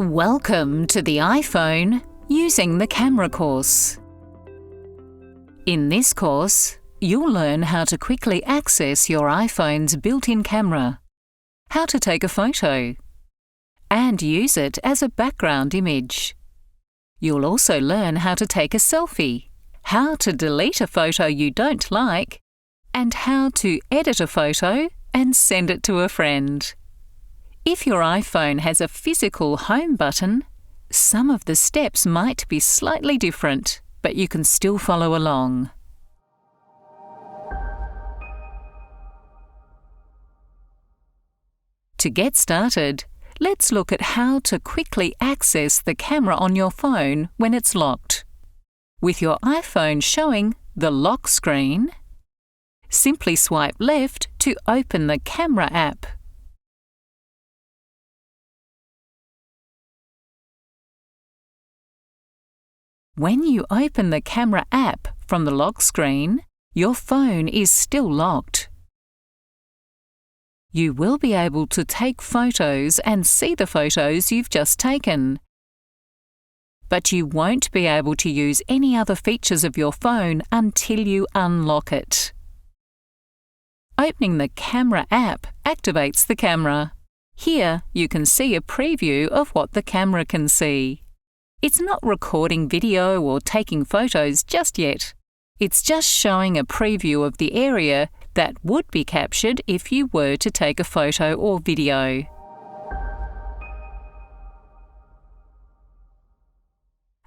Welcome to the iPhone Using the Camera course. In this course, you'll learn how to quickly access your iPhone's built-in camera, how to take a photo, and use it as a background image. You'll also learn how to take a selfie, how to delete a photo you don't like, and how to edit a photo and send it to a friend. If your iPhone has a physical home button, some of the steps might be slightly different, but you can still follow along. To get started, let's look at how to quickly access the camera on your phone when it's locked. With your iPhone showing the lock screen, simply swipe left to open the Camera app. When you open the Camera app from the lock screen, your phone is still locked. You will be able to take photos and see the photos you've just taken, but you won't be able to use any other features of your phone until you unlock it. Opening the Camera app activates the camera. Here you can see a preview of what the camera can see. It's not recording video or taking photos just yet. It's just showing a preview of the area that would be captured if you were to take a photo or video.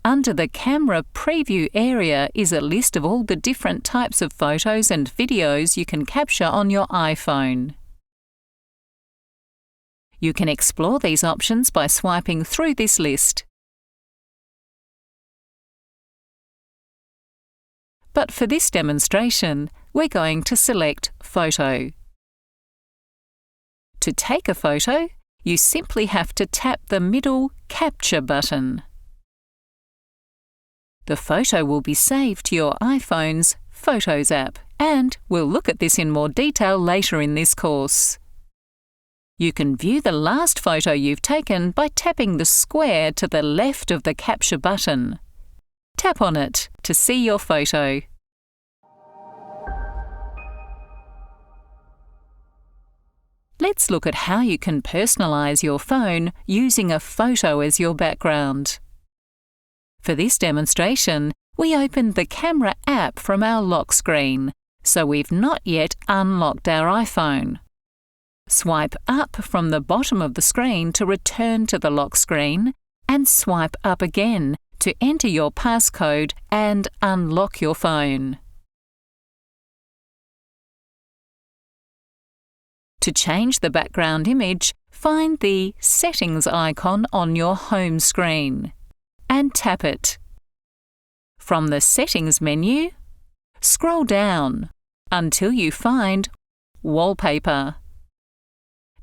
Under the Camera Preview area is a list of all the different types of photos and videos you can capture on your iPhone. You can explore these options by swiping through this list. But for this demonstration, we're going to select Photo. To take a photo, you simply have to tap the middle Capture button. The photo will be saved to your iPhone's Photos app, and we'll look at this in more detail later in this course. You can view the last photo you've taken by tapping the square to the left of the Capture button. Tap on it to see your photo. Let's look at how you can personalize your phone using a photo as your background. For this demonstration, we opened the Camera app from our lock screen, so we've not yet unlocked our iPhone. Swipe up from the bottom of the screen to return to the lock screen, and swipe up again to enter your passcode and unlock your phone. To change the background image, find the Settings icon on your home screen and tap it. From the Settings menu, scroll down until you find Wallpaper.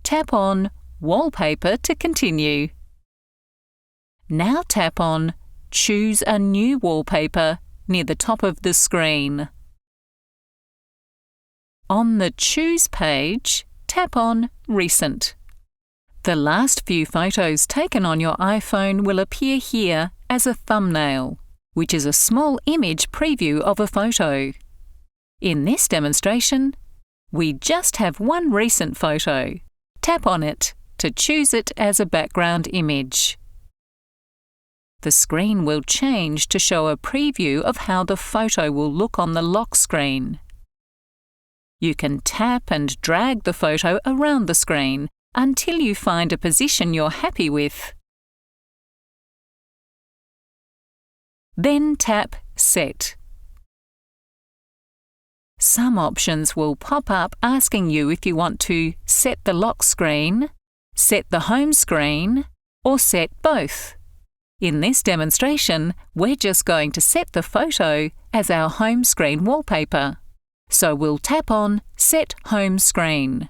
Tap on Wallpaper to continue. Now tap on Choose a new wallpaper near the top of the screen. On the Choose page, tap on Recent. The last few photos taken on your iPhone will appear here as a thumbnail, which is a small image preview of a photo. In this demonstration, we just have one recent photo. Tap on it to choose it as a background image. The screen will change to show a preview of how the photo will look on the lock screen. You can tap and drag the photo around the screen until you find a position you're happy with. Then tap Set. Some options will pop up asking you if you want to set the lock screen, set the home screen, or set both. In this demonstration, we're just going to set the photo as our home screen wallpaper. So we'll tap on Set Home Screen.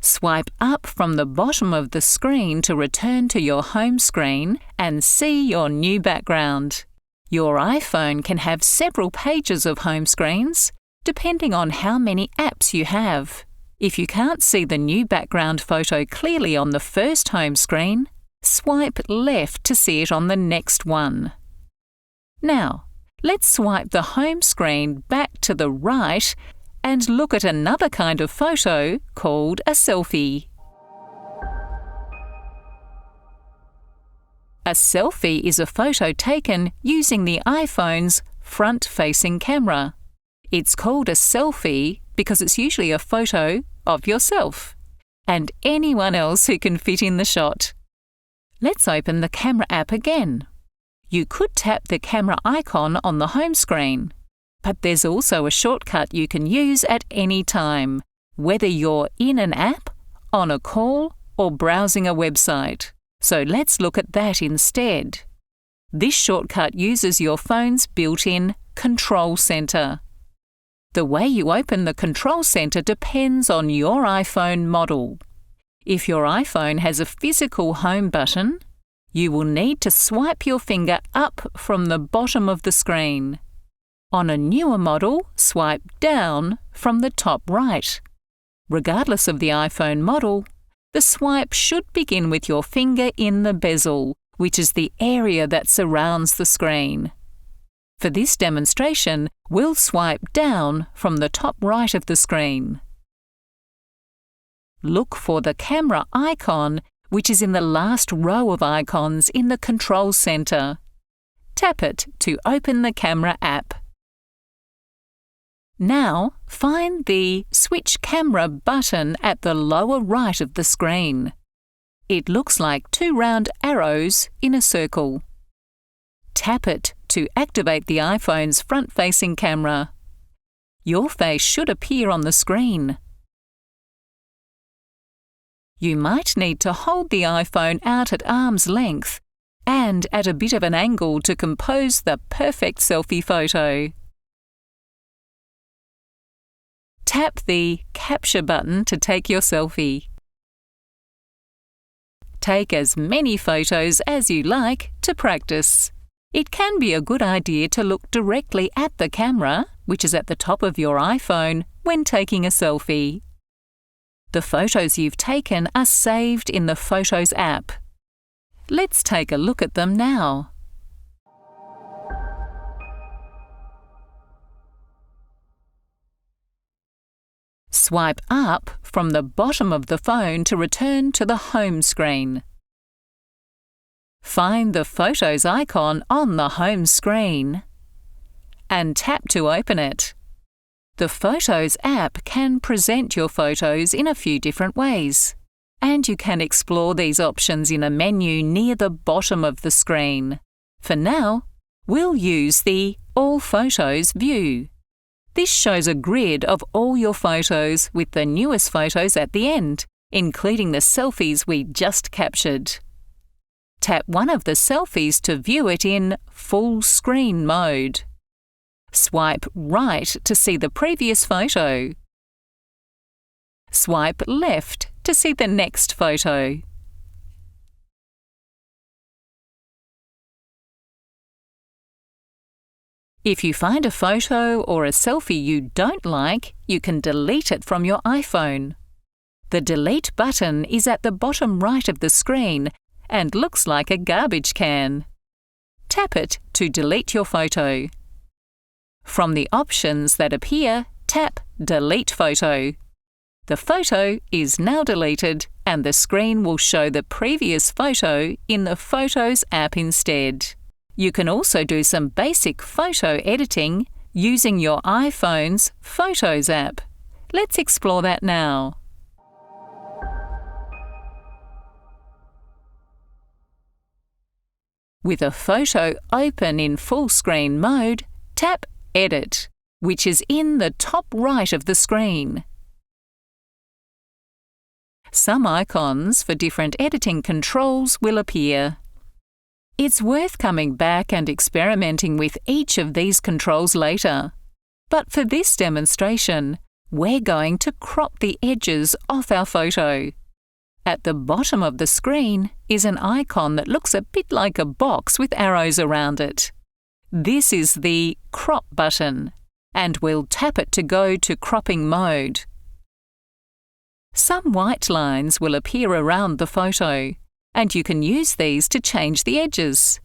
Swipe up from the bottom of the screen to return to your home screen and see your new background. Your iPhone can have several pages of home screens, depending on how many apps you have. If you can't see the new background photo clearly on the first home screen, Swipe left to see it on the next one. Now, let's swipe the home screen back to the right and look at another kind of photo called a selfie. A selfie is a photo taken using the iPhone's front-facing camera. It's called a selfie because it's usually a photo of yourself and anyone else who can fit in the shot. Let's open the camera app again. You could tap the camera icon on the home screen, but there's also a shortcut you can use at any time, whether you're in an app, on a call, or browsing a website. So let's look at that instead. This shortcut uses your phone's built-in Control Center. The way you open the Control Center depends on your iPhone model. If your iPhone has a physical home button, you will need to swipe your finger up from the bottom of the screen. On a newer model, swipe down from the top right. Regardless of the iPhone model, the swipe should begin with your finger in the bezel, which is the area that surrounds the screen. For this demonstration, we'll swipe down from the top right of the screen. Look for the camera icon, which is in the last row of icons in the Control Center. Tap it to open the camera app. Now, find the Switch Camera button at the lower right of the screen. It looks like two round arrows in a circle. Tap it to activate the iPhone's front-facing camera. Your face should appear on the screen. You might need to hold the iPhone out at arm's length and at a bit of an angle to compose the perfect selfie photo. Tap the Capture button to take your selfie. Take as many photos as you like to practice. It can be a good idea to look directly at the camera, which is at the top of your iPhone, when taking a selfie. The photos you've taken are saved in the Photos app. Let's take a look at them now. Swipe up from the bottom of the phone to return to the home screen. Find the Photos icon on the home screen and tap to open it. The Photos app can present your photos in a few different ways, and you can explore these options in a menu near the bottom of the screen. For now, we'll use the All Photos view. This shows a grid of all your photos with the newest photos at the end, including the selfies we just captured. Tap one of the selfies to view it in full screen mode. Swipe right to see the previous photo. Swipe left to see the next photo. If you find a photo or a selfie you don't like, you can delete it from your iPhone. The Delete button is at the bottom right of the screen and looks like a garbage can. Tap it to delete your photo. From the options that appear, tap Delete Photo. The photo is now deleted and the screen will show the previous photo in the Photos app instead. You can also do some basic photo editing using your iPhone's Photos app. Let's explore that now. With a photo open in full screen mode, tap Edit, which is in the top right of the screen. Some icons for different editing controls will appear. It's worth coming back and experimenting with each of these controls later. But for this demonstration, we're going to crop the edges off our photo. At the bottom of the screen is an icon that looks a bit like a box with arrows around it. This is the Crop button, and we'll tap it to go to cropping mode. Some white lines will appear around the photo. and you can use these to change the edges.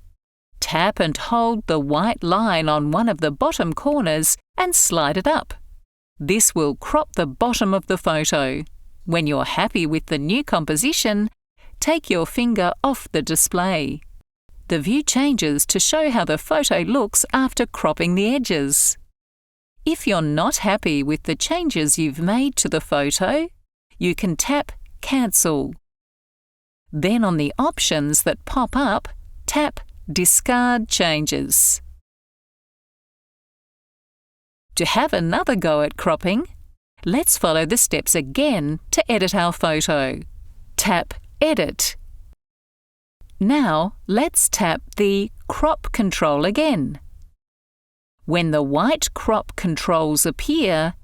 Tap and hold the white line on one of the bottom corners and slide it up. This will crop the bottom of the photo. When you're happy with the new composition, take your finger off the display. The view changes to show how the photo looks after cropping the edges. If you're not happy with the changes you've made to the photo, you can tap Cancel. Then on the options that pop up, tap Discard Changes. To have another go at cropping, let's follow the steps again to edit our photo. Tap Edit. Now let's tap the Crop control again. When the white crop controls appear,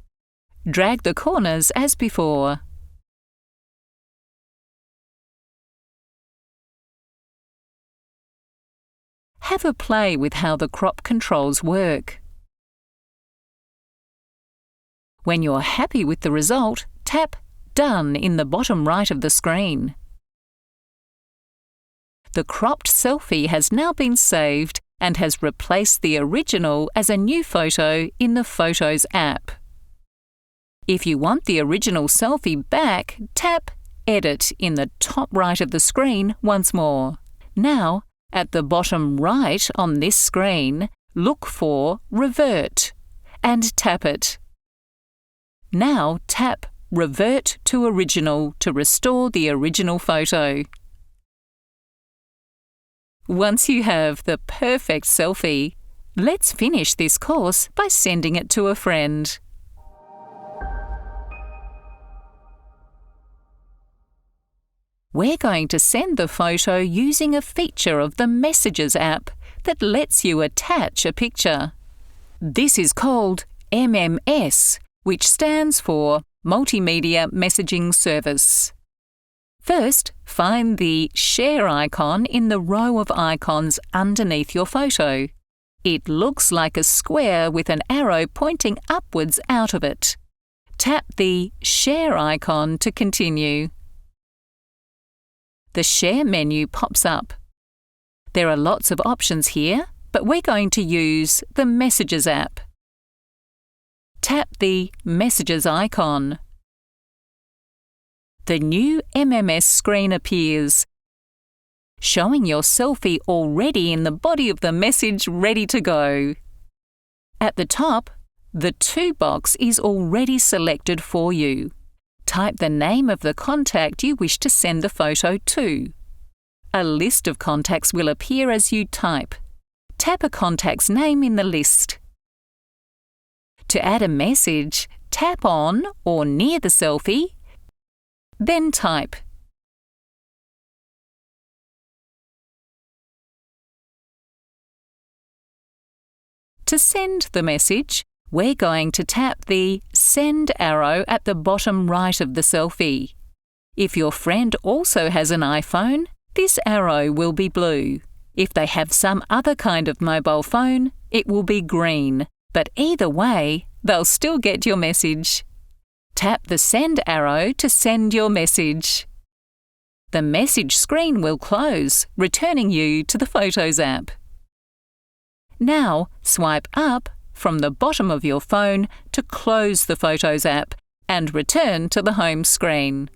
drag the corners as before. Have a play with how the crop controls work. When you're happy with the result, tap Done in the bottom right of the screen. The cropped selfie has now been saved and has replaced the original as a new photo in the Photos app. If you want the original selfie back, tap Edit in the top right of the screen once more. Now, at the bottom right on this screen, look for Revert and tap it. Now tap Revert to Original to restore the original photo. Once you have the perfect selfie, let's finish this course by sending it to a friend. We're going to send the photo using a feature of the Messages app that lets you attach a picture. This is called MMS, which stands for Multimedia Messaging Service. First, find the Share icon in the row of icons underneath your photo. It looks like a square with an arrow pointing upwards out of it. Tap the Share icon to continue. The Share menu pops up. There are lots of options here, but we're going to use the Messages app. Tap the Messages icon. The new MMS screen appears, showing your selfie already in the body of the message ready to go. At the top, the To box is already selected for you. Type the name of the contact you wish to send the photo to. A list of contacts will appear as you type. Tap a contact's name in the list. To add a message, tap on or near the selfie, then type. To send the message, we're going to tap the Send arrow at the bottom right of the selfie. If your friend also has an iPhone, this arrow will be blue. If they have some other kind of mobile phone, it will be green. But either way, they'll still get your message. Tap the Send arrow to send your message. The message screen will close, returning you to the Photos app. Now, swipe up from the bottom of your phone to close the Photos app and return to the home screen.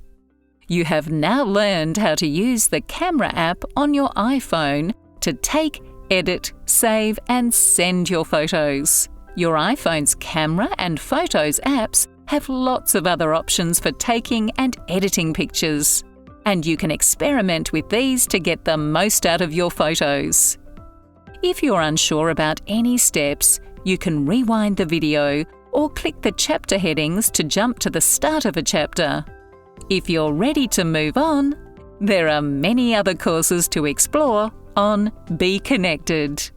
You have now learned how to use the Camera app on your iPhone to take, edit, save and send your photos. Your iPhone's Camera and Photos apps have lots of other options for taking and editing pictures, and you can experiment with these to get the most out of your photos. If you're unsure about any steps, you can rewind the video or click the chapter headings to jump to the start of a chapter. If you're ready to move on, there are many other courses to explore on Be Connected.